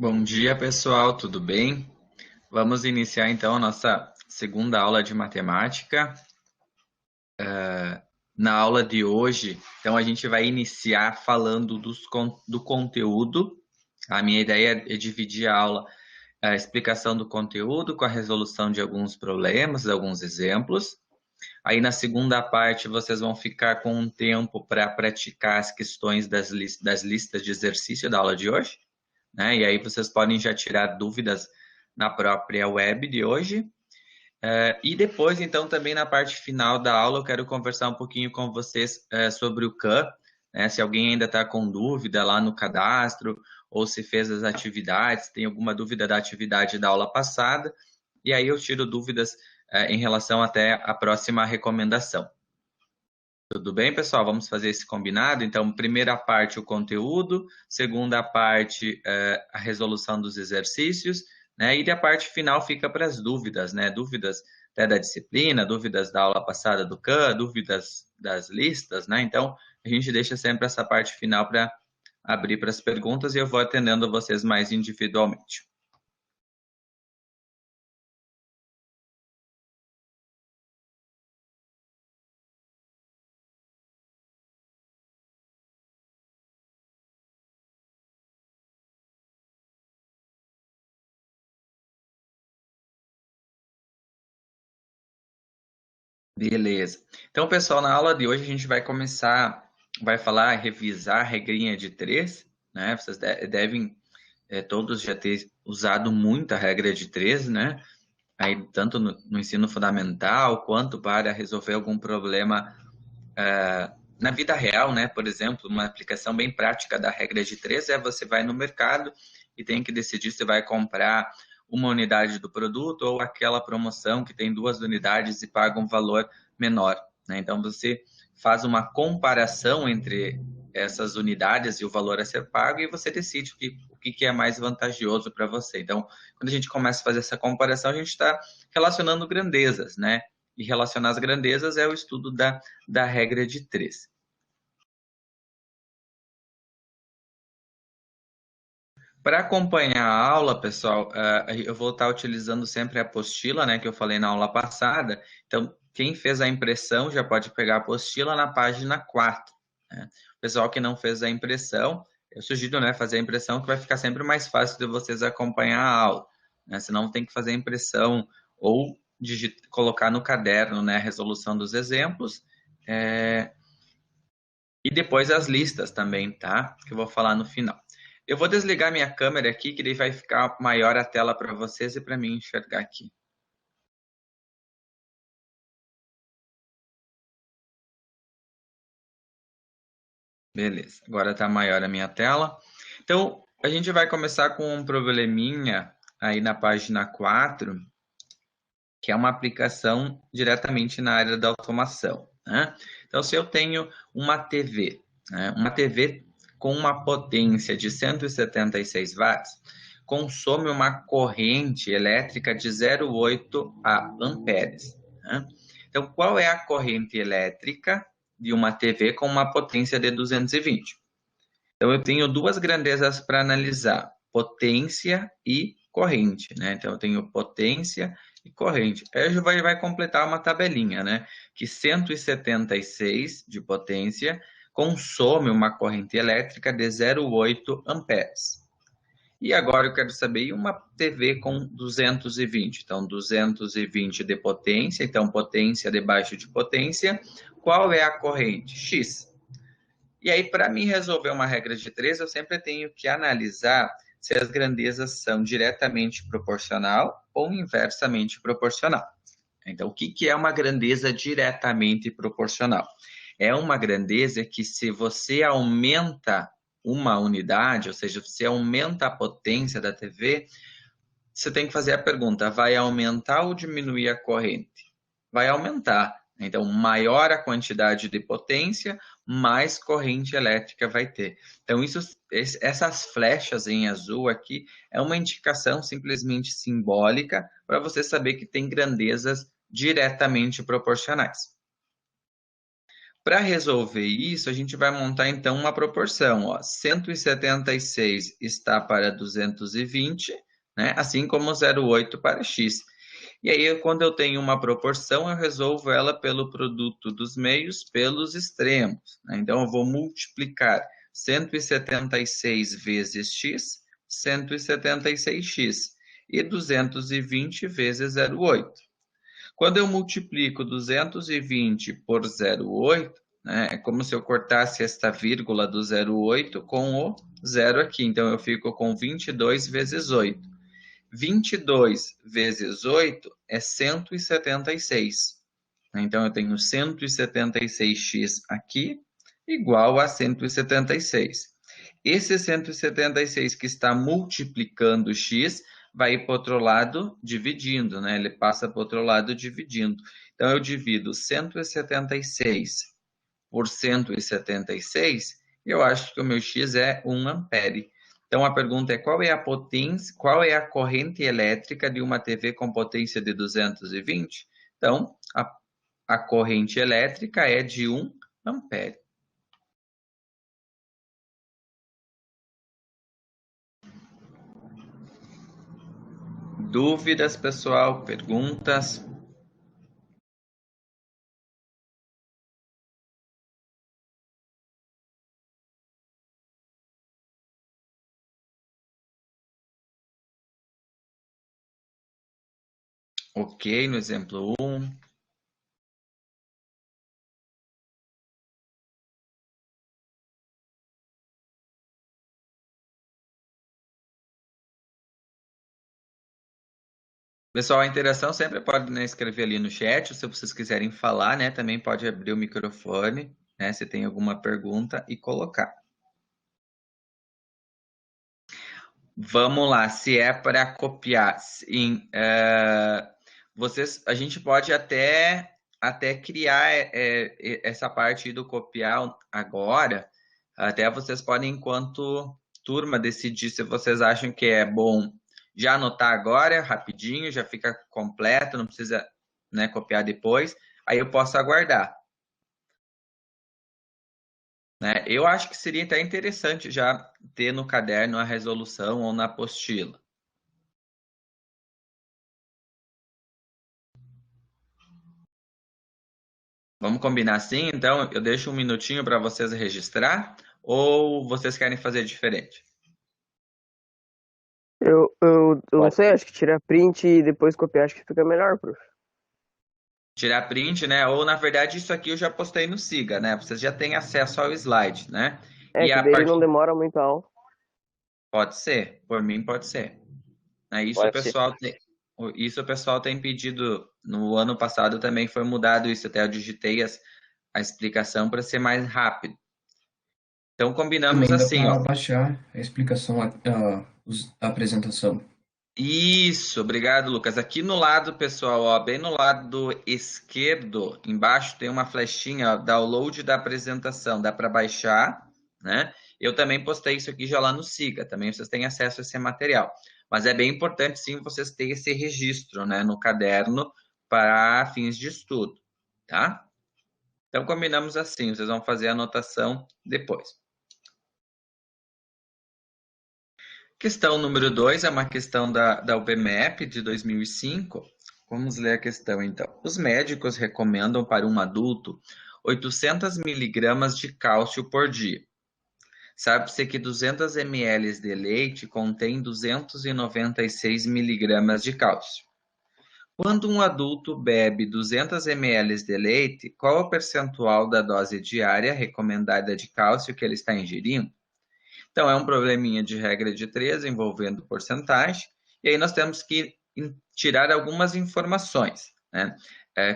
Bom dia, pessoal, tudo bem? Vamos iniciar então a nossa segunda aula de matemática. Na aula de hoje, então a gente vai iniciar falando do conteúdo. A minha ideia é dividir a aula, a explicação do conteúdo com a resolução de alguns problemas, alguns exemplos. Aí na segunda parte vocês vão ficar com um tempo para praticar as questões das listas de exercício da aula de hoje, né? E aí vocês podem já tirar dúvidas na própria web de hoje. E depois, então, também na parte final da aula, eu quero conversar um pouquinho com vocês sobre o CAM, né? Se alguém ainda está com dúvida lá no cadastro, ou se fez as atividades, tem alguma dúvida da atividade da aula passada, e aí eu tiro dúvidas em relação até a próxima recomendação. Tudo bem, pessoal? Vamos fazer esse combinado? Então, primeira parte, o conteúdo, segunda parte, a resolução dos exercícios, né? E a parte final fica para as dúvidas, né? Dúvidas até da disciplina, dúvidas da aula passada do CAN, dúvidas das listas, né? Então, a gente deixa sempre essa parte final para abrir para as perguntas e eu vou atendendo vocês mais individualmente. Beleza. Então, pessoal, na aula de hoje a gente vai começar, vai falar, revisar a regrinha de três, né? Vocês devem todos já ter usado muito a regra de três, né? Aí, tanto no ensino fundamental quanto para resolver algum problema na vida real, né? Por exemplo, uma aplicação bem prática da regra de três é você vai no mercado e tem que decidir se vai comprar uma unidade do produto ou aquela promoção que tem 2 unidades e paga um valor menor, né? Então você faz uma comparação entre essas unidades e o valor a ser pago e você decide o que é mais vantajoso para você. Então, quando a gente começa a fazer essa comparação, a gente está relacionando grandezas, né? E relacionar as grandezas é o estudo da regra de três. Para acompanhar a aula, pessoal, eu vou estar utilizando sempre a apostila, né, que eu falei na aula passada. Então, quem fez a impressão já pode pegar a apostila na página 4. Né? O pessoal que não fez a impressão, eu sugiro, né, fazer a impressão, que vai ficar sempre mais fácil de vocês acompanhar a aula. Né? Senão tem que fazer a impressão ou colocar no caderno, né, a resolução dos exemplos. E depois as listas também, tá? Que eu vou falar no final. Eu vou desligar minha câmera aqui, que daí vai ficar maior a tela para vocês e para mim enxergar aqui. Beleza, agora está maior a minha tela. Então, a gente vai começar com um probleminha aí na página 4, que é uma aplicação diretamente na área da automação, né? Então, se eu tenho uma TV, né? Uma TV com uma potência de 176 watts, consome uma corrente elétrica de 0,8 a amperes, né? Então, qual é a corrente elétrica de uma TV com uma potência de 220? Então, eu tenho duas grandezas para analisar: potência e corrente, né? Então, eu tenho potência e corrente. Aí vai completar uma tabelinha, né? Que 176 de potência consome uma corrente elétrica de 0,8 amperes. E agora eu quero saber uma TV com 220. Então, 220 de potência, então potência debaixo de potência. Qual é a corrente? X. E aí, para mim resolver uma regra de três, eu sempre tenho que analisar se as grandezas são diretamente proporcional ou inversamente proporcional. Então, o que é uma grandeza diretamente proporcional? É uma grandeza que, se você aumenta uma unidade, ou seja, você aumenta a potência da TV, você tem que fazer a pergunta: vai aumentar ou diminuir a corrente? Vai aumentar. Então, maior a quantidade de potência, mais corrente elétrica vai ter. Então, essas flechas em azul aqui é uma indicação simplesmente simbólica para você saber que tem grandezas diretamente proporcionais. Para resolver isso, a gente vai montar então uma proporção, ó. 176 está para 220, né? Assim como 0,8 para x. E aí, quando eu tenho uma proporção, eu resolvo ela pelo produto dos meios pelos extremos, né? Então, eu vou multiplicar 176 vezes x, 176x, e 220 vezes 0,8. Quando eu multiplico 220 por 0,8, né, é como se eu cortasse esta vírgula do 0,8 com o zero aqui. Então, eu fico com 22 vezes 8. 22 vezes 8 é 176. Então, eu tenho 176x aqui, igual a 176. Esse 176 que está multiplicando x vai ir para o outro lado dividindo, né? Ele passa para o outro lado dividindo. Então, eu divido 176 por 176, e eu acho que o meu x é 1 ampere. Então, a pergunta é qual é a potência, qual é a corrente elétrica de uma TV com potência de 220? Então, a corrente elétrica é de 1 ampere. Dúvidas, pessoal? Perguntas? Ok, no exemplo 1. Pessoal, a interação sempre pode, né, escrever ali no chat, se vocês quiserem falar, né, também pode abrir o microfone, né, se tem alguma pergunta e colocar. Vamos lá, se é para copiar, a gente pode até criar essa parte do copiar agora, até vocês podem, enquanto turma, decidir se vocês acham que é bom já anotar agora, rapidinho, já fica completo, não precisa, né, copiar depois, aí eu posso aguardar. Né? Eu acho que seria até interessante já ter no caderno a resolução ou na apostila. Vamos combinar assim? Então, eu deixo um minutinho para vocês registrar ou vocês querem fazer diferente? Eu não Pode sei, ser. acho que tirar print e depois copiar, acho que fica melhor, prof. Tirar print, né? Ou, na verdade, isso aqui eu já postei no Siga, né? Vocês já têm acesso ao slide, né? É, E que a daí não partir... demora muito a aula. Pode ser, por mim pode ser. Né? Pode ser. Isso o pessoal tem pedido. No ano passado também foi mudado isso, até eu digitei a explicação para ser mais rápido. Então, combinamos Também dá assim, ó. para baixar a explicação, a apresentação. Isso, obrigado, Lucas. Aqui no lado, pessoal, ó, bem no lado esquerdo, embaixo tem uma flechinha, ó, download da apresentação, dá para baixar, né? Eu também postei isso aqui já lá no Siga, também vocês têm acesso a esse material. Mas é bem importante, sim, vocês terem esse registro, né, no caderno para fins de estudo, tá? Então, combinamos assim, vocês vão fazer a anotação depois. Questão número 2 é uma questão da UBMEP de 2005. Vamos ler a questão, então. Os médicos recomendam para um adulto 800 miligramas de cálcio por dia. Sabe-se que 200 ml de leite contém 296 miligramas de cálcio. Quando um adulto bebe 200 ml de leite, qual o percentual da dose diária recomendada de cálcio que ele está ingerindo? Então, é um probleminha de regra de 3 envolvendo porcentagem, e aí nós temos que tirar algumas informações, né?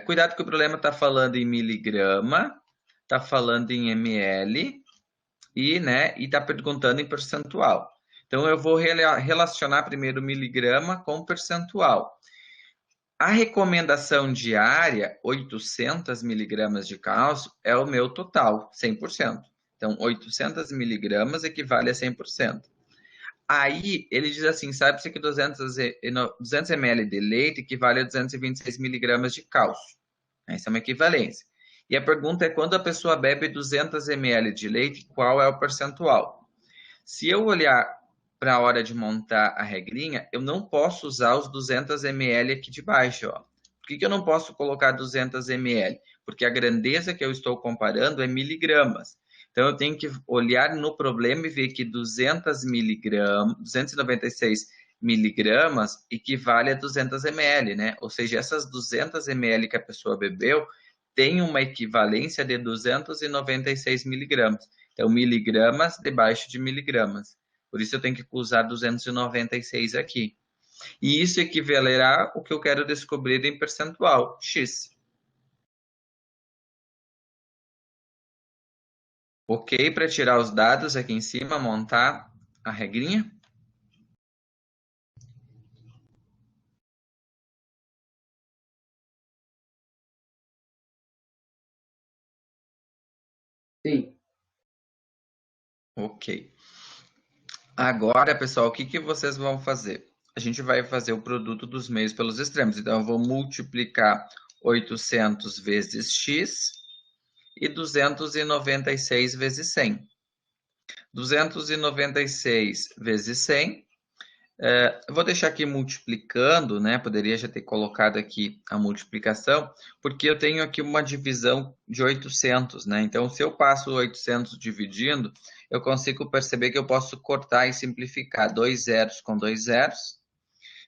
Cuidado que o problema está falando em miligrama, está falando em ml e, né, está perguntando em percentual. Então, eu vou relacionar primeiro miligrama com percentual. A recomendação diária, 800 miligramas de cálcio, é o meu total, 100%. Então, 800 miligramas equivale a 100%. Aí, ele diz assim, sabe-se que 200 ml de leite equivale a 226 miligramas de cálcio. Essa é uma equivalência. E a pergunta é quando a pessoa bebe 200 ml de leite, qual é o percentual? Se eu olhar para a hora de montar a regrinha, eu não posso usar os 200 ml aqui de baixo, ó. Por que eu não posso colocar 200 ml? Porque a grandeza que eu estou comparando é miligramas. Então, eu tenho que olhar no problema e ver que 200 miligramas, 296 miligramas equivale a 200 ml, né? Ou seja, essas 200 ml que a pessoa bebeu tem uma equivalência de 296 miligramas. Então, miligramas debaixo de miligramas. Por isso, eu tenho que usar 296 aqui. E isso equivalerá ao que eu quero descobrir em percentual, x. Ok para tirar os dados aqui em cima, montar a regrinha? Sim. Ok. Agora, pessoal, o que vocês vão fazer? A gente vai fazer o produto dos meios pelos extremos. Então, eu vou multiplicar 800 vezes x e 296 vezes 100. 296 vezes 100. Eu vou deixar aqui multiplicando, né? Poderia já ter colocado aqui a multiplicação, porque eu tenho aqui uma divisão de 800, né? Então, se eu passo 800 dividindo, eu consigo perceber que eu posso cortar e simplificar 2 zeros com 2 zeros.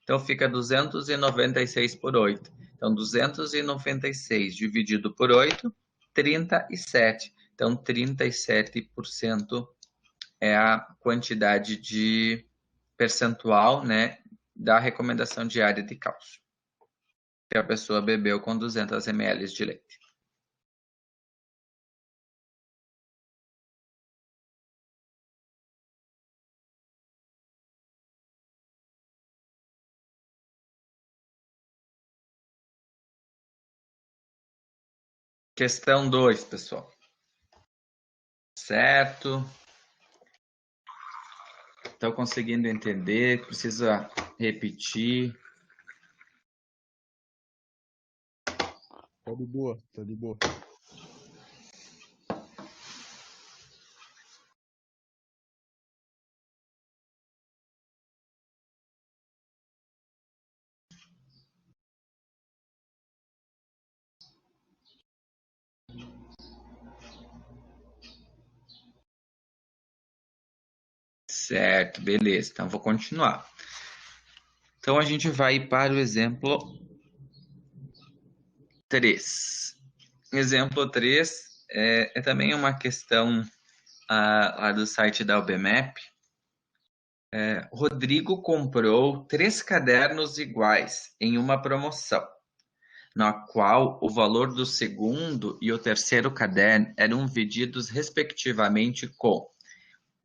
Então, fica 296 por 8. Então, 296 dividido por 8, 37. Então, 37% é a quantidade de percentual, né, da recomendação diária de cálcio que a pessoa bebeu com 200 ml de leite. Questão 2, pessoal. Certo? Estão conseguindo entender? Precisa repetir? Tá de boa, tá de boa. Certo, beleza. Então, vou continuar. Então, a gente vai para o exemplo 3. Exemplo 3 é também uma questão lá do site da UBMAP. Rodrigo comprou 3 cadernos iguais em uma promoção, na qual o valor do segundo e o terceiro caderno eram vendidos respectivamente com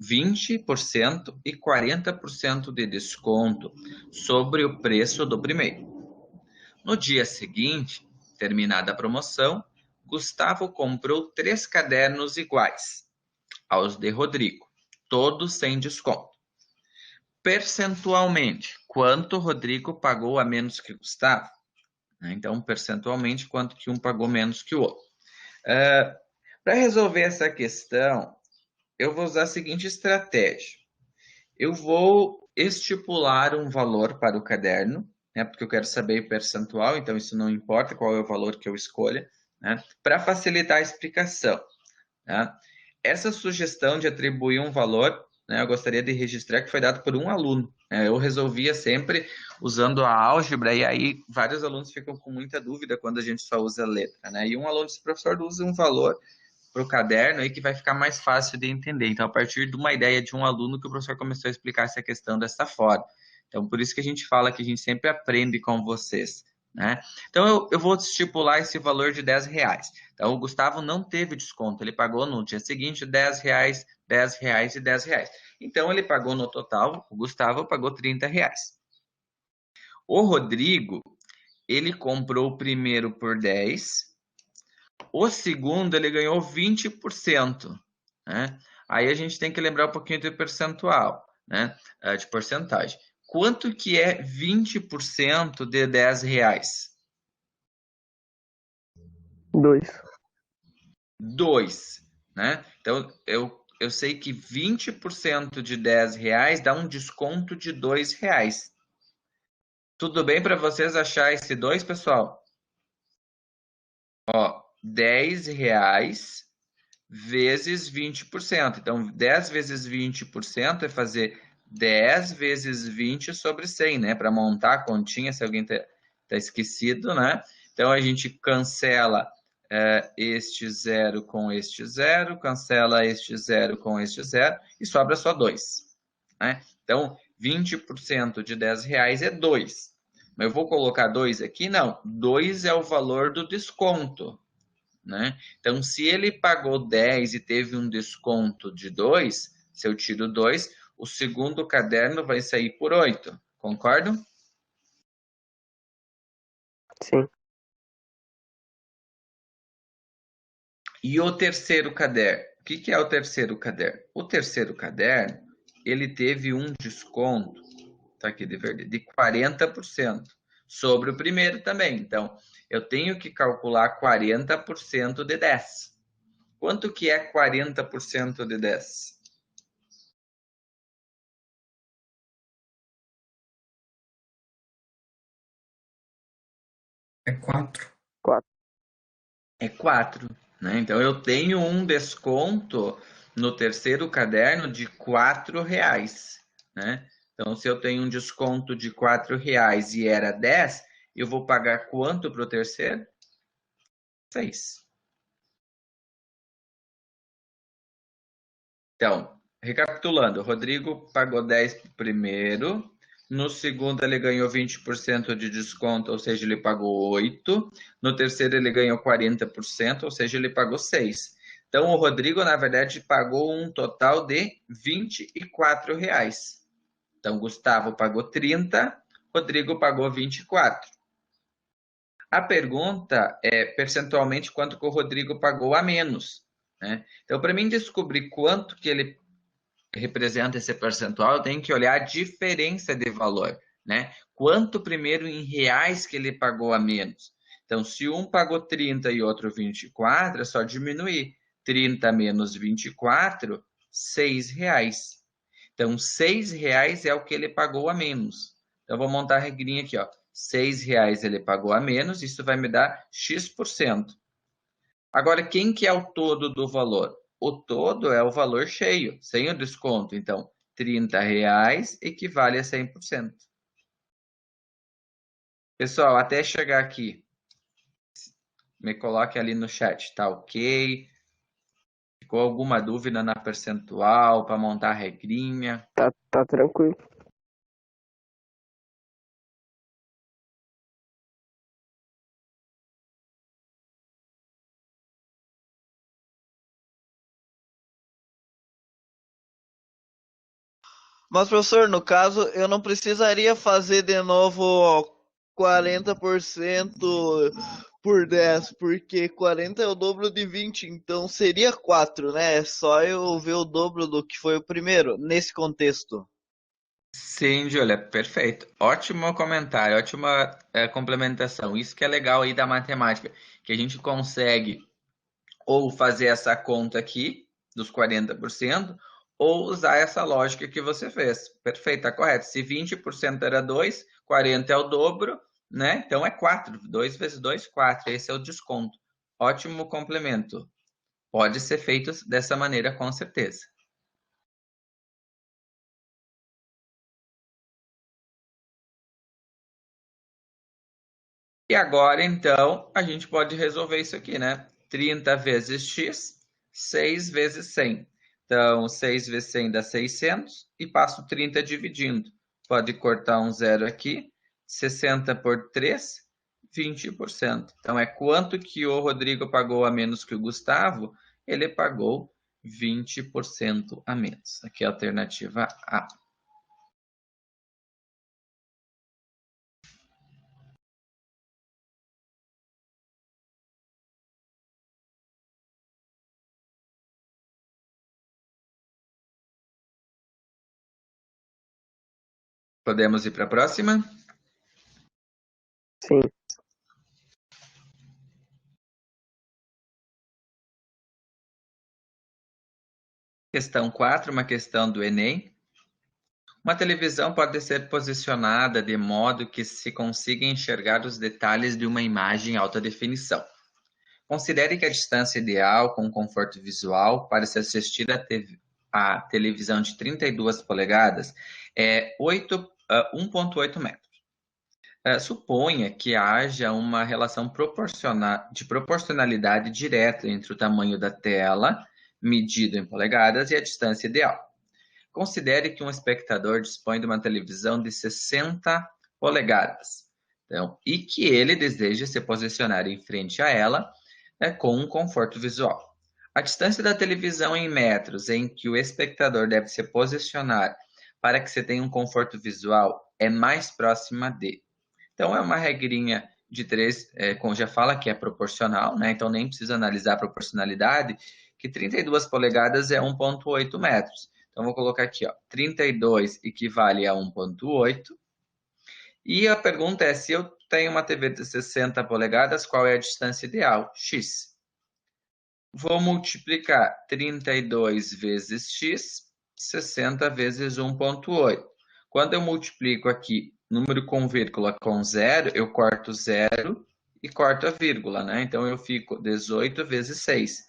20% e 40% de desconto sobre o preço do primeiro. No dia seguinte, terminada a promoção, Gustavo comprou 3 cadernos iguais aos de Rodrigo, todos sem desconto. Percentualmente, quanto Rodrigo pagou a menos que Gustavo? Então, percentualmente, quanto que um pagou menos que o outro. Para resolver essa questão, eu vou usar a seguinte estratégia. Eu vou estipular um valor para o caderno, né, porque eu quero saber o percentual, então isso não importa qual é o valor que eu escolha, né, para facilitar a explicação. Tá? Essa sugestão de atribuir um valor, né, eu gostaria de registrar que foi dado por um aluno. Eu resolvia sempre usando a álgebra, e aí vários alunos ficam com muita dúvida quando a gente só usa letra. Né? E um aluno disse, professor, usa um valor para o caderno aí que vai ficar mais fácil de entender. Então, a partir de uma ideia de um aluno que o professor começou a explicar essa questão dessa forma. Então, por isso que a gente fala que a gente sempre aprende com vocês. Né? Então, eu vou estipular esse valor de R$10. Então, o Gustavo não teve desconto, ele pagou no dia seguinte R$10, R$10 e R$10. Então, ele pagou no total, o Gustavo pagou R$30. O Rodrigo, ele comprou o primeiro por 10, o segundo ele ganhou 20%. Né? Aí a gente tem que lembrar um pouquinho de percentual, né? De porcentagem. Quanto que é 20% de R$10? 2. 2, né? Então, eu sei que 20% de R$10 dá um desconto de R$2. Tudo bem para vocês achar esse 2, pessoal? Ó, R$10 vezes 20%. Então, 10 vezes 20% é fazer 10 vezes 20 sobre 100, né? Para montar a continha, se alguém tá esquecido, né? Então, a gente cancela este zero com este zero, cancela este zero com este zero e sobra só 2, né? Então, 20% de R$10 é 2. Mas eu vou colocar 2 aqui? Não, 2 é o valor do desconto, né? Então, se ele pagou 10 e teve um desconto de 2, se eu tiro 2, o segundo caderno vai sair por 8. Concordam? Sim. E o terceiro caderno? O que é o terceiro caderno? O terceiro caderno, ele teve um desconto, tá aqui de verde, de 40% sobre o primeiro também. Então, eu tenho que calcular 40% de 10. Quanto que é 40% de 10? É 4. 4. É 4, né? Então eu tenho um desconto no terceiro caderno de R$4, né? Então, se eu tenho um desconto de R$4 e era 10, eu vou pagar quanto para o terceiro? 6. Então, recapitulando, o Rodrigo pagou 10 para o primeiro, no segundo ele ganhou 20% de desconto, ou seja, ele pagou 8. No terceiro ele ganhou 40%, ou seja, ele pagou 6. Então, o Rodrigo, na verdade, pagou um total de R$24. Então, Gustavo pagou 30, Rodrigo pagou 24. A pergunta é percentualmente quanto que o Rodrigo pagou a menos, né? Então, para mim descobrir quanto que ele representa esse percentual, eu tenho que olhar a diferença de valor, né? Quanto primeiro em reais que ele pagou a menos. Então, se um pagou 30 e outro 24, é só diminuir. 30 menos 24, R$6. Então, R$6 é o que ele pagou a menos. Então, eu vou montar a regrinha aqui, ó. R$6 ele pagou a menos, isso vai me dar X%. Agora, quem que é o todo do valor? O todo é o valor cheio, sem o desconto. Então, R$30 equivale a 100%. Pessoal, até chegar aqui, me coloque ali no chat, tá ok? Ficou alguma dúvida na percentual para montar a regrinha? Tá tranquilo. Mas, professor, no caso, eu não precisaria fazer de novo 40% por 10, porque 40 é o dobro de 20, então seria 4, né? É só eu ver o dobro do que foi o primeiro, nesse contexto. Sim, Júlia, perfeito. Ótimo comentário, ótima complementação. Isso que é legal aí da matemática, que a gente consegue ou fazer essa conta aqui dos 40%, ou usar essa lógica que você fez. Perfeito, tá correto. Se 20% era 2, 40 é o dobro, né? Então é 4. 2 vezes 2, 4. Esse é o desconto. Ótimo complemento. Pode ser feito dessa maneira, com certeza. E agora, então, a gente pode resolver isso aqui, né? 30 vezes x, 6 vezes 100. Então, 6 vezes 100 dá 600 e passo 30 dividindo. Pode cortar um zero aqui. 60 por 3, 20%. Então, é quanto que o Rodrigo pagou a menos que o Gustavo? Ele pagou 20% a menos. Aqui é a alternativa A. Podemos ir para a próxima? Sim. Questão 4, uma questão do Enem. Uma televisão pode ser posicionada de modo que se consiga enxergar os detalhes de uma imagem em alta definição. Considere que a distância ideal com conforto visual para se assistir a televisão de 32 polegadas é 1,8 metros. Suponha que haja uma relação de proporcionalidade direta entre o tamanho da tela, medido em polegadas, e a distância ideal. Considere que um espectador dispõe de uma televisão de 60 polegadas, então, e que ele deseja se posicionar em frente a ela, com um conforto visual. A distância da televisão em metros em que o espectador deve se posicionar para que você tenha um conforto visual é mais próxima de. Então, é uma regrinha de 3, como já fala que é proporcional, né? Então nem precisa analisar a proporcionalidade, que 32 polegadas é 1,8 metros. Então, vou colocar aqui, ó, 32 equivale a 1,8. E a pergunta é, se eu tenho uma TV de 60 polegadas, qual é a distância ideal? X. Vou multiplicar 32 vezes x, 60 vezes 1,8. Quando eu multiplico aqui número com vírgula com zero, eu corto zero e corto a vírgula, né? Então, eu fico 18 vezes 6.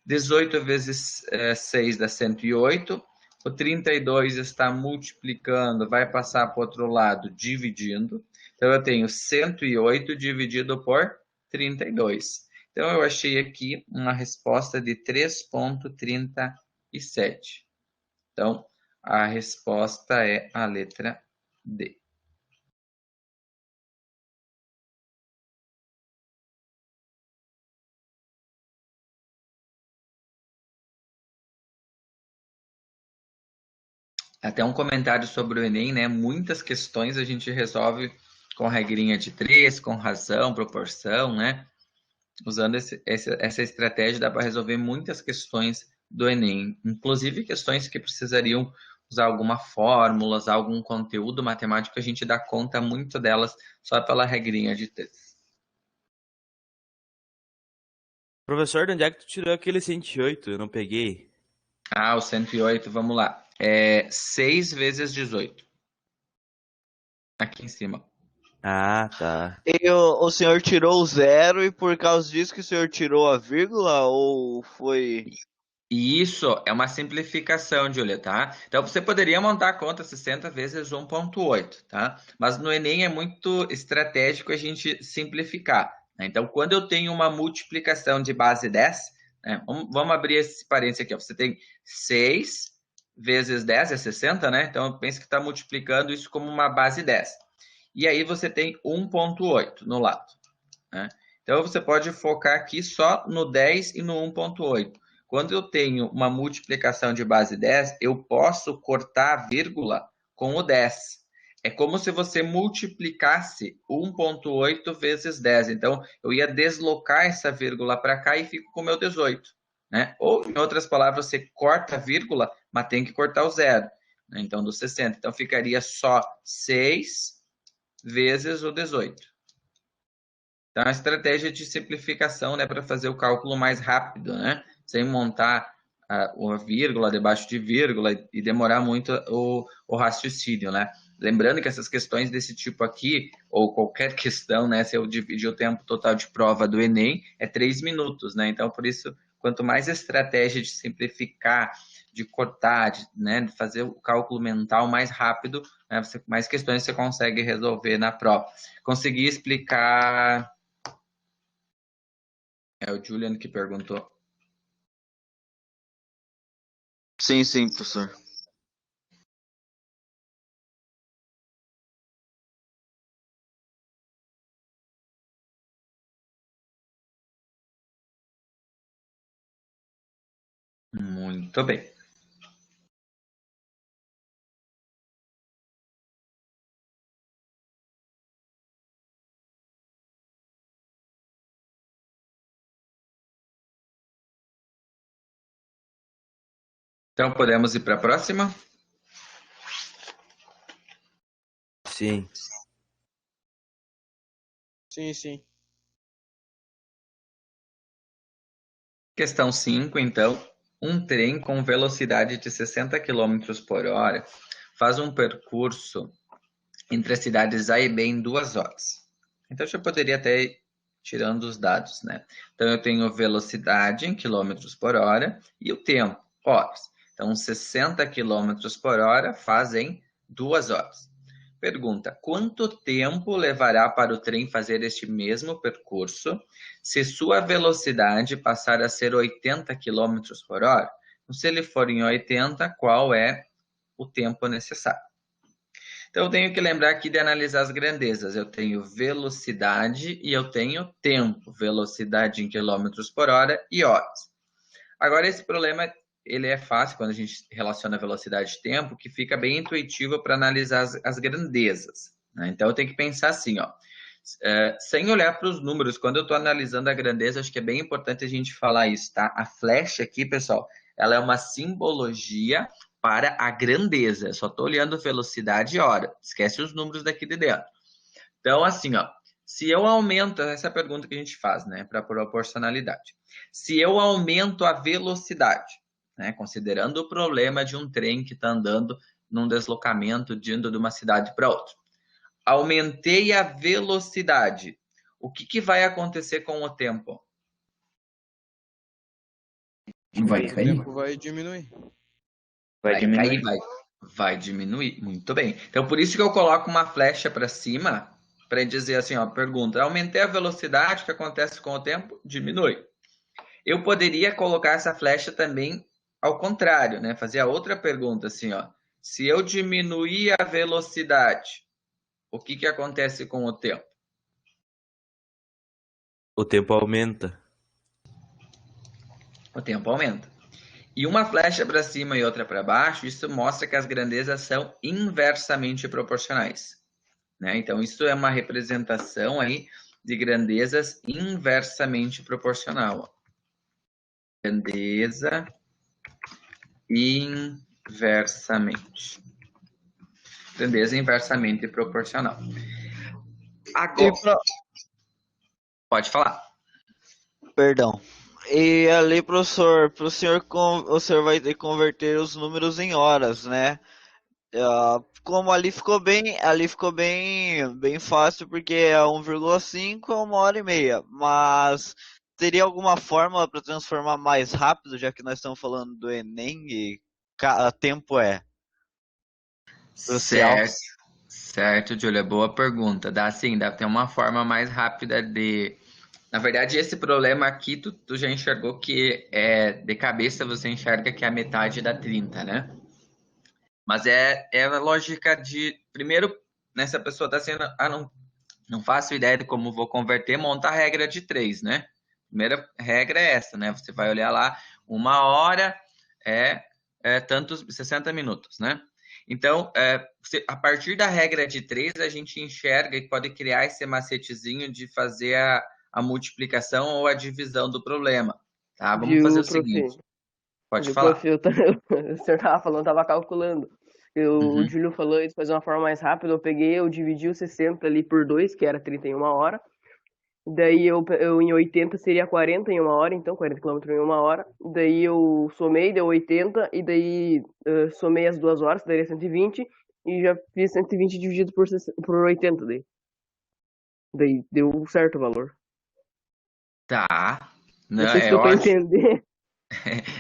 18 vezes 6 dá 108. O 32 está multiplicando, vai passar para o outro lado dividindo. Então, eu tenho 108 dividido por 32. Então, eu achei aqui uma resposta de 3,37. Então, a resposta é a letra D. Até um comentário sobre o Enem, né? Muitas questões a gente resolve com regrinha de 3, com razão, proporção, né? Usando essa estratégia dá para resolver muitas questões do Enem, inclusive questões que precisariam usar alguma fórmula, usar algum conteúdo matemático, a gente dá conta muito delas só pela regrinha de 3. Professor, de onde é que tu tirou aquele 108? Eu não peguei. Ah, o 108, vamos lá. 6 vezes 18. Aqui em cima. Ah, tá. E o senhor tirou o zero e por causa disso que o senhor tirou a vírgula ou foi... E isso é uma simplificação, Julia, tá? Então, você poderia montar a conta 60 vezes 1,8, tá? Mas no Enem é muito estratégico a gente simplificar, né? Então, quando eu tenho uma multiplicação de base 10, né? Vamos abrir esse parênteses aqui, ó. Você tem 6 vezes 10 é 60, né? Então, pense que está multiplicando isso como uma base 10. E aí você tem 1,8 no lado, né? Então, você pode focar aqui só no 10 e no 1,8. Quando eu tenho uma multiplicação de base 10, eu posso cortar a vírgula com o 10. É como se você multiplicasse 1,8 vezes 10. Então, eu ia deslocar essa vírgula para cá e fico com o meu 18. Né? Ou, em outras palavras, você corta a vírgula, mas tem que cortar o zero. Né? Então, do 60. Então, ficaria só 6 vezes o 18. Então, a estratégia de simplificação, né, para fazer o cálculo mais rápido, né? Sem montar uma vírgula debaixo de vírgula e demorar muito o raciocínio, né? Lembrando que essas questões desse tipo aqui, ou qualquer questão, né, se eu dividir o tempo total de prova do Enem, é 3 minutos, né? Então, por isso, quanto mais estratégia de simplificar, de cortar, né, de fazer o cálculo mental mais rápido, né, mais questões você consegue resolver na prova. Consegui explicar... É o Julian que perguntou. Sim, professor. Muito bem. Então, podemos ir para a próxima? Sim. Sim. Questão 5, então. um trem com velocidade de 60 km por hora faz um percurso entre as cidades A e B em 2 horas. Então, eu poderia até ir tirando os dados, né? Então, eu tenho velocidade em quilômetros por hora e o tempo, horas. Então, 60 km por hora fazem 2 horas. Pergunta: quanto tempo levará para o trem fazer este mesmo percurso se sua velocidade passar a ser 80 km por hora? Então, se ele for em 80, qual é o tempo necessário? Então, eu tenho que lembrar aqui de analisar as grandezas. Eu tenho velocidade e eu tenho tempo. Velocidade em quilômetros por hora e horas. Agora, esse problema ele é fácil quando a gente relaciona velocidade e tempo, que fica bem intuitivo para analisar as grandezas, né? Então, eu tenho que pensar assim, ó, sem olhar para os números. Quando eu estou analisando a grandeza, acho que é bem importante a gente falar isso, tá? A flecha aqui, pessoal, ela é uma simbologia para a grandeza. Eu só estou olhando velocidade e hora. Esquece os números daqui de dentro. Então, assim, ó, se eu aumento, essa é a pergunta que a gente faz, né, para proporcionalidade. Se eu aumento a velocidade, né, considerando o problema de um trem que está andando num deslocamento indo de uma cidade para outra, aumentei a velocidade, o que vai acontecer com o tempo? Vai O cair? tempo vai diminuir. Vai cair, vai diminuir. Muito bem. Então, por isso que eu coloco uma flecha para cima, para dizer assim, ó, pergunta: aumentei a velocidade, o que acontece com o tempo? Diminui. Eu poderia colocar essa flecha também ao contrário, né? Fazer a outra pergunta assim, ó: se eu diminuir a velocidade, o que acontece com o tempo? O tempo aumenta. O tempo aumenta. E uma flecha para cima e outra para baixo, isso mostra que as grandezas são inversamente proporcionais, né? Então, isso é uma representação aí de grandezas inversamente proporcional. Grandeza inversamente. Grandeza inversamente proporcional. Agora, pode falar. Perdão. E ali, professor, o senhor vai ter que converter os números em horas, né? Como ali ficou bem fácil, porque é 1,5 é 1 hora e meia. Mas teria alguma fórmula para transformar mais rápido, já que nós estamos falando do Enem e tempo é crucial? Certo, Júlia, boa pergunta. Dá sim, dá ter uma forma mais rápida de. Na verdade, esse problema aqui, tu já enxergou que de cabeça você enxerga que é a metade dá 30, né? Mas é a lógica de. Primeiro, né, se a pessoa está sendo. Não faço ideia de como vou converter, monta a regra de 3, né? Primeira regra é essa, né? Você vai olhar lá, 1 hora tantos 60 minutos, né? Então, a partir da regra de 3, a gente enxerga e pode criar esse macetezinho de fazer a multiplicação ou a divisão do problema, tá? Vamos fazer o seguinte. Pode falar. Prof, o senhor tava falando, tava calculando. O Júlio falou isso, fazer uma forma mais rápida. Eu dividi o 60 ali por 2, que era 31 hora. Daí eu em 80 seria 40 em 1 hora, então 40 km em 1 hora. Daí eu somei, deu 80, e daí somei as 2 horas, que daria 120, e já fiz 120 dividido por 80 daí. Daí deu certo o valor. Tá. Não sei se deu pra entender.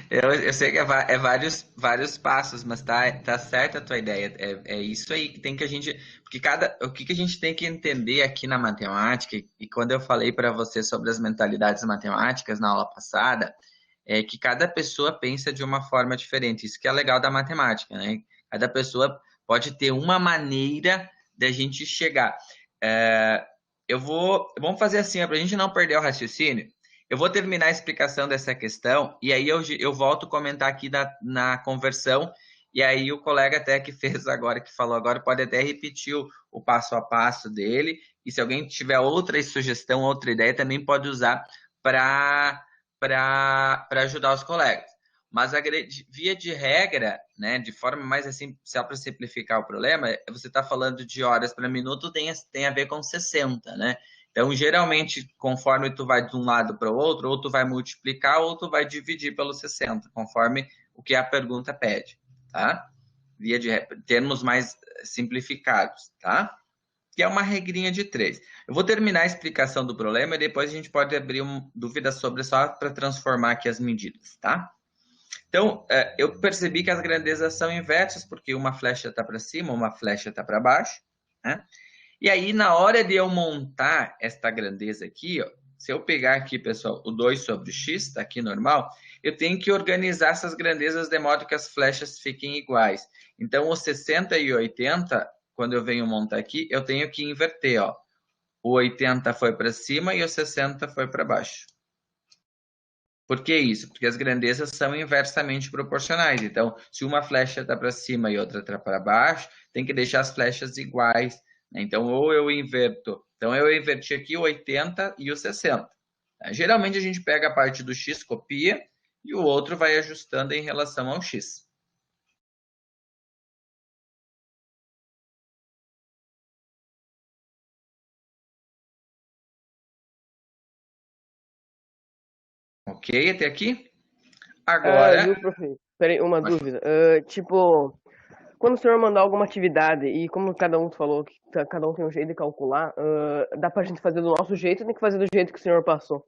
Eu sei que é vários passos, mas tá certa a tua ideia. É isso aí que tem que a gente. Porque o que a gente tem que entender aqui na matemática, e quando eu falei para você sobre as mentalidades matemáticas na aula passada, é que cada pessoa pensa de uma forma diferente. Isso que é legal da matemática, né? Cada pessoa pode ter uma maneira de a gente chegar. Vamos fazer assim, para a gente não perder o raciocínio. Eu vou terminar a explicação dessa questão e aí eu volto a comentar aqui na conversão, e aí o colega até que fez agora, que falou agora, pode até repetir o passo a passo dele, e se alguém tiver outra sugestão, outra ideia, também pode usar para ajudar os colegas. Mas via de regra, né, de forma mais assim, só para simplificar o problema, você está falando de horas para minuto, tem a ver com 60, né? Então, geralmente, conforme tu vai de um lado para o outro, ou tu vai multiplicar ou tu vai dividir pelo 60, conforme o que a pergunta pede, tá? Via de termos mais simplificados, tá? Que é uma regrinha de 3. Eu vou terminar a explicação do problema e depois a gente pode abrir dúvidas sobre só para transformar aqui as medidas, tá? Então, eu percebi que as grandezas são inversas, porque uma flecha está para cima, uma flecha está para baixo, né? E aí, na hora de eu montar esta grandeza aqui, ó, se eu pegar aqui, pessoal, o 2 sobre x, está aqui normal, eu tenho que organizar essas grandezas de modo que as flechas fiquem iguais. Então, os 60 e 80, quando eu venho montar aqui, eu tenho que inverter, ó. O 80 foi para cima e o 60 foi para baixo. Por que isso? Porque as grandezas são inversamente proporcionais. Então, se uma flecha está para cima e outra está para baixo, tem que deixar as flechas iguais. Então, ou eu inverto. Então, eu inverti aqui o 80 e o 60. Geralmente, a gente pega a parte do x, copia, e o outro vai ajustando em relação ao x. Ok, até aqui? Agora... Viu, prof? Peraí, uma dúvida. Tipo, quando o senhor mandar alguma atividade, e como cada um falou que cada um tem um jeito de calcular, dá pra gente fazer do nosso jeito ou tem que fazer do jeito que o senhor passou?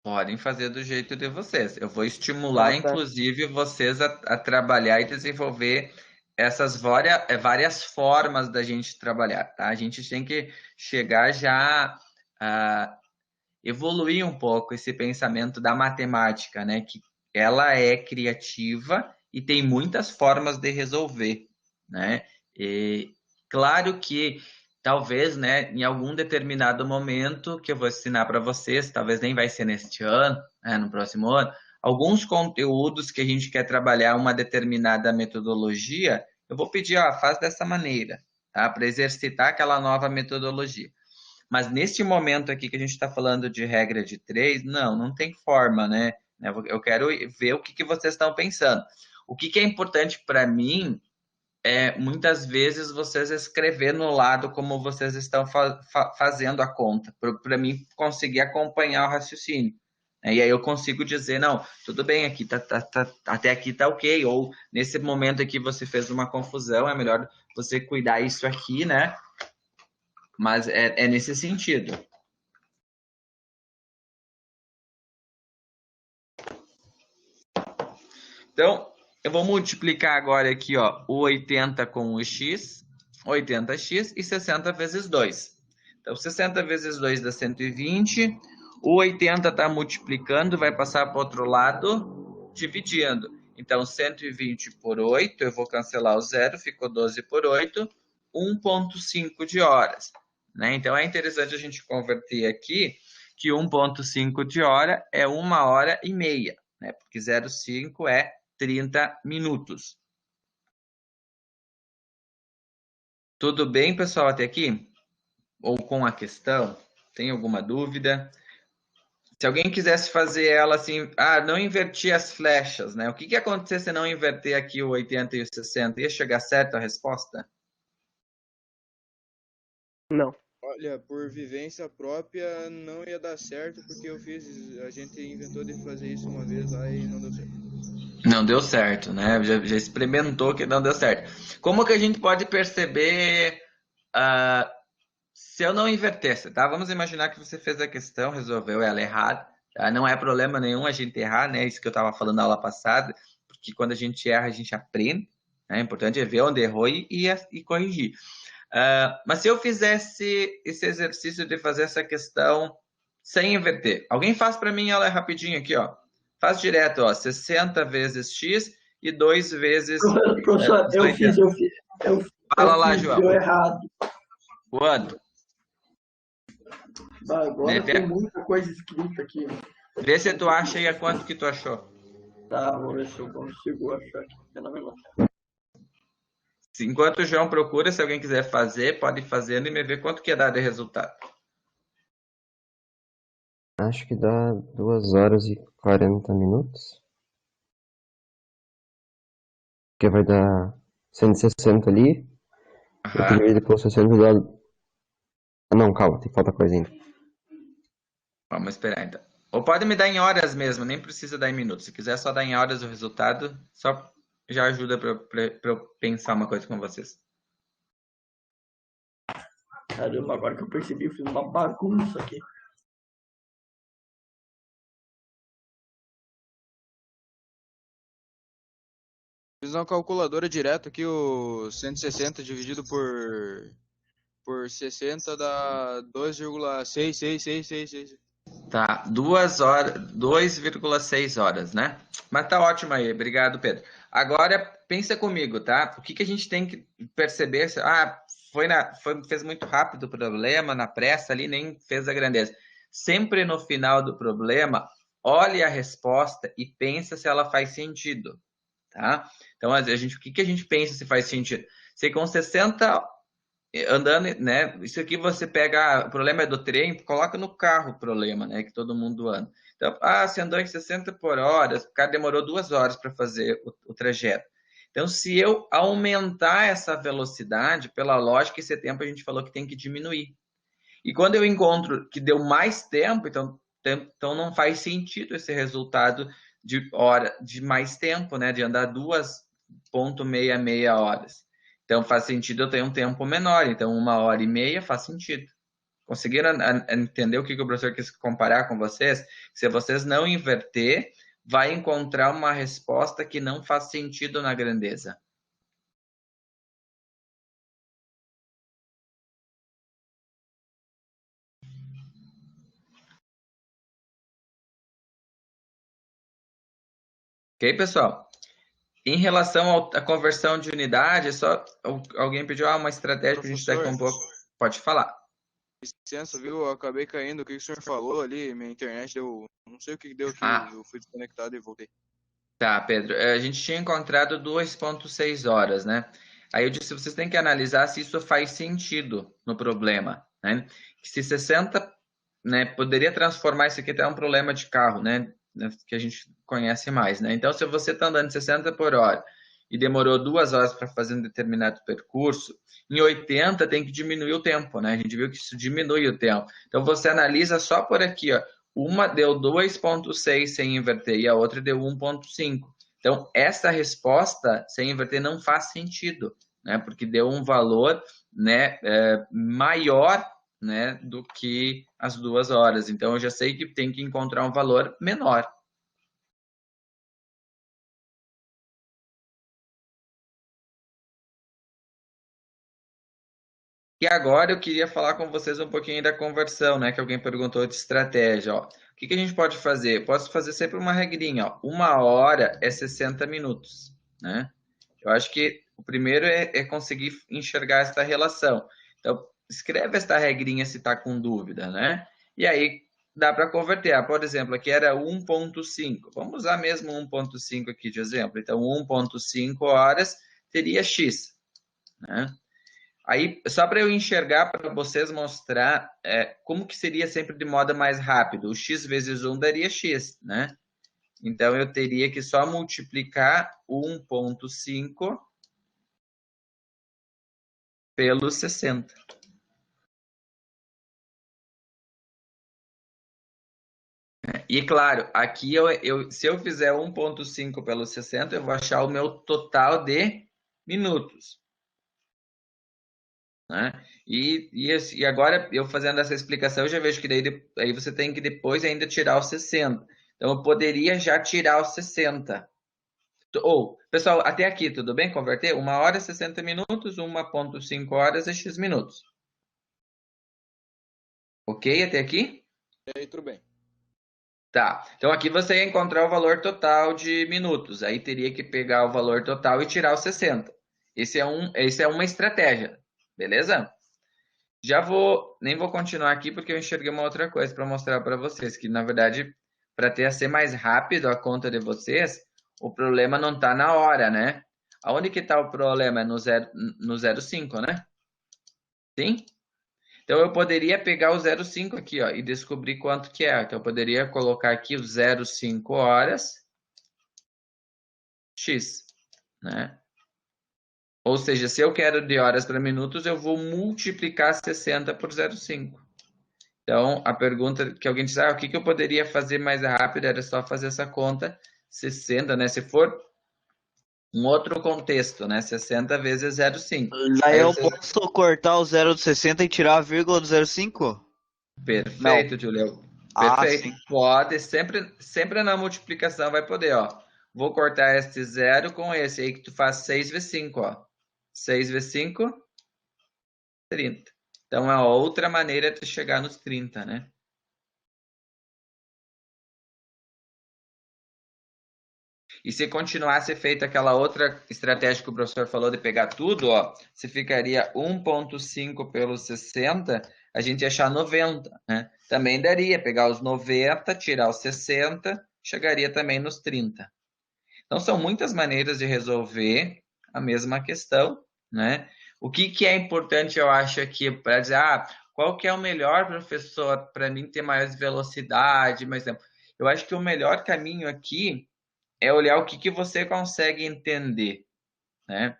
Podem fazer do jeito de vocês. Eu vou estimular, Ah, tá. inclusive, vocês a trabalhar e desenvolver essas várias formas da gente trabalhar, tá? A gente tem que chegar já a evoluir um pouco esse pensamento da matemática, né? Que ela é criativa e tem muitas formas de resolver, né? E claro que talvez, né, em algum determinado momento que eu vou ensinar para vocês, talvez nem vai ser neste ano, né, no próximo ano, alguns conteúdos que a gente quer trabalhar uma determinada metodologia, eu vou pedir, ó, faz dessa maneira, tá? Para exercitar aquela nova metodologia. Mas neste momento aqui que a gente está falando de regra de 3, não tem forma, né? Eu quero ver o que vocês estão pensando. O que é importante para mim é, muitas vezes, vocês escrever no lado como vocês estão fazendo a conta, para mim conseguir acompanhar o raciocínio. E aí eu consigo dizer, não, tudo bem, aqui até aqui tá ok, ou nesse momento aqui você fez uma confusão, é melhor você cuidar isso aqui, né? Mas é nesse sentido. Então, eu vou multiplicar agora aqui, ó, o 80 com o x, 80x e 60 vezes 2. Então, 60 vezes 2 dá 120. O 80 está multiplicando, vai passar para o outro lado, dividindo. Então, 120 por 8, eu vou cancelar o zero, ficou 12 por 8, 1,5 de horas. Né? Então, é interessante a gente converter aqui que 1,5 de hora é 1h30, né? Porque 0,5 é 30 minutos. Tudo bem, pessoal, até aqui? Ou com a questão? Tem alguma dúvida? Se alguém quisesse fazer ela assim, não invertir as flechas, né? O que ia acontecer se não inverter aqui o 80 e o 60? Ia chegar certo a resposta? Não. Olha, por vivência própria não ia dar certo, porque a gente inventou de fazer isso uma vez lá e não deu certo. Não deu certo, né? Já experimentou que não deu certo. Como que a gente pode perceber se eu não invertesse, tá? Vamos imaginar que você fez a questão, resolveu ela errada, tá? Não é problema nenhum a gente errar, né? Isso que eu estava falando na aula passada, porque quando a gente erra, a gente aprende, né? O importante é ver onde errou e corrigir. Mas se eu fizesse esse exercício de fazer essa questão sem inverter, alguém faz para mim ela rapidinho aqui, ó. Faz direto, ó, 60 vezes x e 2 vezes... Professor, eu fiz. Fala lá, João. Deu errado. Quando? Agora tem muita coisa escrita aqui. Vê se tu acha aí a quanto que tu achou. Tá, vamos ver se eu consigo achar aqui. Fenomenal. Enquanto o João procura, se alguém quiser fazer, pode ir fazendo e me ver quanto que ia dar de resultado. Acho que dá 2 horas e 40 minutos. Porque vai dar 160 ali. Aham. Dividido por 60 dá Ah, não, calma, tem falta coisa ainda. Vamos esperar então. Ou pode me dar em horas mesmo, nem precisa dar em minutos. Se quiser só dar em horas o resultado, só já ajuda para eu pensar uma coisa com vocês. Caramba, agora que eu percebi, eu fiz uma bagunça aqui. Fiz uma calculadora direto aqui, o 160 dividido por 60 dá 2,66666. Tá, 2 horas, 2,6 horas, né? Mas tá ótimo aí, obrigado, Pedro. Agora pensa comigo, tá? O que que a gente tem que perceber? Fez muito rápido o problema, na pressa ali, nem fez a grandeza. Sempre no final do problema, olhe a resposta e pensa se ela faz sentido, tá? Então, o que que a gente pensa se faz sentido? Se com 60 andando, né? Isso aqui você pega, o problema é do trem, coloca no carro o problema, né? Que todo mundo anda. Então, você andou em 60 por hora, o cara demorou 2 horas para fazer o trajeto. Então, se eu aumentar essa velocidade, pela lógica, esse tempo a gente falou que tem que diminuir. E quando eu encontro que deu mais tempo, então não faz sentido esse resultado de mais tempo, né? De andar 2,66 horas. Então faz sentido eu ter um tempo menor. Então 1h30 faz sentido. Conseguiram entender o que o professor quis comparar com vocês? Se vocês não inverter, vai encontrar uma resposta que não faz sentido na grandeza. Ok, pessoal? Em relação à conversão de unidade, só alguém pediu uma estratégia para a gente daqui um pouco. Pode falar. Licença, viu? Eu acabei caindo. O que o senhor falou ali? Minha internet deu. Não sei o que deu aqui. Eu fui desconectado e voltei. Tá, Pedro. A gente tinha encontrado 2,6 horas, né? Aí eu disse, vocês têm que analisar se isso faz sentido no problema, né? Se 60, né, poderia transformar isso aqui até um problema de carro, né? Que a gente conhece mais, né? Então, se você está andando 60 por hora e demorou 2 horas para fazer um determinado percurso, em 80 tem que diminuir o tempo, né? A gente viu que isso diminui o tempo. Então, você analisa só por aqui, ó. Uma deu 2,6 sem inverter e a outra deu 1,5. Então, essa resposta sem inverter não faz sentido, né? Porque deu um valor, né, maior, né, do que as 2 horas. Então, eu já sei que tem que encontrar um valor menor. E agora eu queria falar com vocês um pouquinho da conversão, né? Que alguém perguntou de estratégia. Ó. O que a gente pode fazer? Posso fazer sempre uma regrinha. Ó. 1 hora é 60 minutos, né? Eu acho que o primeiro é conseguir enxergar essa relação. Então, escreve essa regrinha se está com dúvida, né? E aí dá para converter. Por exemplo, aqui era 1,5. Vamos usar mesmo 1,5 aqui de exemplo. Então, 1,5 horas teria X, né? Aí, só para eu enxergar, para vocês mostrar como que seria sempre de modo mais rápido. O x vezes 1 daria x, né? Então, eu teria que só multiplicar 1,5 pelo 60. E, claro, aqui se eu fizer 1,5 pelo 60, eu vou achar o meu total de minutos. Né? E agora, eu fazendo essa explicação, eu já vejo que aí você tem que depois ainda tirar os 60. Então, eu poderia já tirar os 60. Pessoal, até aqui, tudo bem? Converter? 1 hora é 60 minutos, 1,5 horas é X minutos. Ok até aqui? E aí, tudo bem. Tá. Então, aqui você ia encontrar o valor total de minutos. Aí teria que pegar o valor total e tirar os 60. Esse é uma estratégia. Beleza? Nem vou continuar aqui porque eu enxerguei uma outra coisa para mostrar para vocês, que na verdade, para ser mais rápido a conta de vocês, o problema não está na hora, né? Aonde que está o problema? No 0,5, né? Sim? Então eu poderia pegar o 0,5 aqui, ó, e descobrir quanto que é. Então eu poderia colocar aqui o 0,5 horas X, né? Ou seja, se eu quero de horas para minutos, eu vou multiplicar 60 por 0,5. Então, a pergunta que alguém diz, o que eu poderia fazer mais rápido? Era só fazer essa conta, 60, né? Se for um outro contexto, né? 60 vezes 0,5. Daí eu posso cortar o 0 do 60 e tirar a vírgula do 0,5? Perfeito, Julio. Perfeito. Sim. Pode, sempre na multiplicação vai poder, ó. Vou cortar este 0 com esse aí que tu faz 6 vezes 5, ó. 6 vezes 5, 30. Então, é outra maneira de chegar nos 30, né? E se continuasse feita aquela outra estratégia que o professor falou de pegar tudo, ó, se ficaria 1,5 pelos 60, a gente ia achar 90, né? Também daria pegar os 90, tirar os 60, chegaria também nos 30. Então, são muitas maneiras de resolver a mesma questão, né? O que é importante, eu acho, aqui, para dizer, qual que é o melhor professor para mim ter mais velocidade, mais tempo? Eu acho que o melhor caminho aqui é olhar o que você consegue entender, né?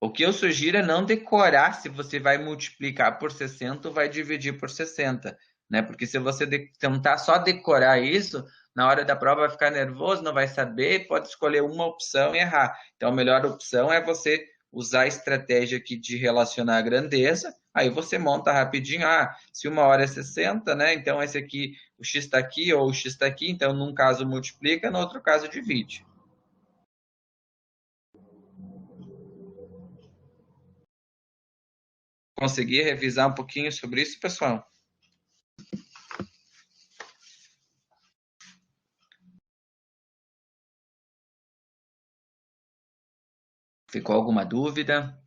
O que eu sugiro é não decorar se você vai multiplicar por 60 ou vai dividir por 60, né? Porque se você tentar só decorar isso, na hora da prova vai ficar nervoso, não vai saber, pode escolher uma opção e errar. Então, a melhor opção é você usar a estratégia aqui de relacionar a grandeza, aí você monta rapidinho, se uma hora é 60, né? Então, esse aqui, o x está aqui ou o x está aqui, então, num caso multiplica, no outro caso divide. Consegui revisar um pouquinho sobre isso, pessoal? Ficou alguma dúvida?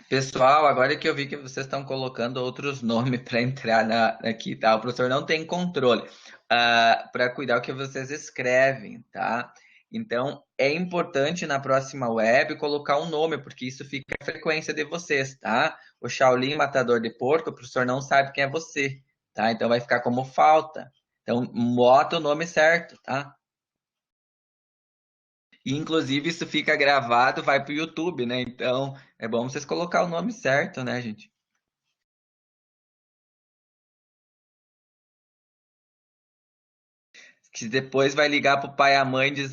Pessoal, agora que eu vi que vocês estão colocando outros nomes para entrar aqui, tá? O professor não tem controle para cuidar o que vocês escrevem, tá? Então, é importante na próxima web colocar um nome, porque isso fica a frequência de vocês, tá? O Shaolin Matador de Porco, o professor não sabe quem é você, tá? Então, vai ficar como falta. Então, bota o nome certo, tá? E, inclusive, isso fica gravado, vai para o YouTube, né? Então, é bom vocês colocar o nome certo, né, gente? Que depois vai ligar pro pai e a mãe e diz,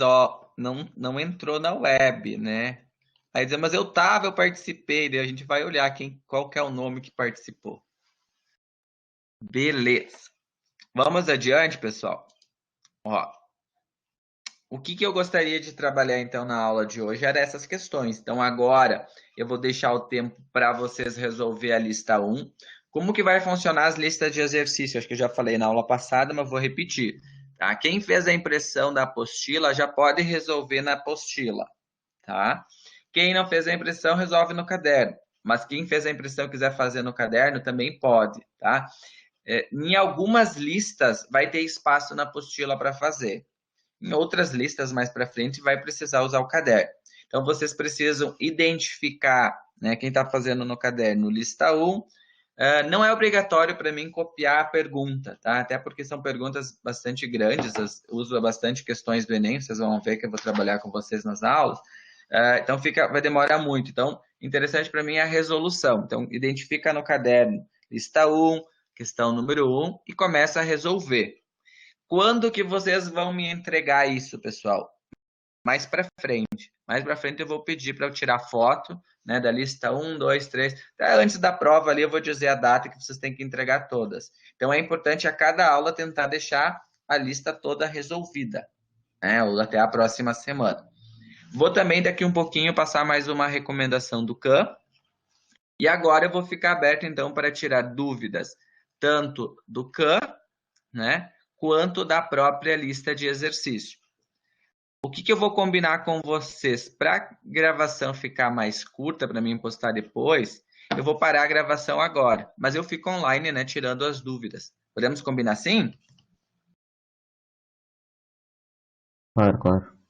não entrou na web, né? Aí diz, mas eu participei. Daí a gente vai olhar qual que é o nome que participou. Beleza. Vamos adiante, pessoal. Ó, o que eu gostaria de trabalhar, então, na aula de hoje era essas questões. Então, agora, eu vou deixar o tempo para vocês resolver a lista 1. Como que vai funcionar as listas de exercício? Acho que eu já falei na aula passada, mas vou repetir. Tá? Quem fez a impressão da apostila já pode resolver na apostila. Tá? Quem não fez a impressão, resolve no caderno. Mas quem fez a impressão e quiser fazer no caderno, também pode. Tá? Em algumas listas, vai ter espaço na apostila para fazer. Em outras listas mais para frente, vai precisar usar o caderno. Então, vocês precisam identificar, né, quem está fazendo no caderno, lista 1. Não é obrigatório para mim copiar a pergunta, tá? Até porque são perguntas bastante grandes, uso bastante questões do Enem, vocês vão ver que eu vou trabalhar com vocês nas aulas. Então, vai demorar muito. Então, interessante para mim é a resolução. Então, identifica no caderno, lista 1, questão número 1, e começa a resolver. Quando que vocês vão me entregar isso, pessoal? Mais para frente. Mais para frente eu vou pedir para eu tirar foto, né, da lista 1, 2, 3. Até antes da prova ali eu vou dizer a data que vocês têm que entregar todas. Então é importante a cada aula tentar deixar a lista toda resolvida, né, ou até a próxima semana. Vou também daqui um pouquinho passar mais uma recomendação do CAM. E agora eu vou ficar aberto então para tirar dúvidas tanto do CAM, né, quanto da própria lista de exercício. O que eu vou combinar com vocês? Para a gravação ficar mais curta, para mim postar depois, eu vou parar a gravação agora. Mas eu fico online, né, tirando as dúvidas. Podemos combinar assim? Claro, claro.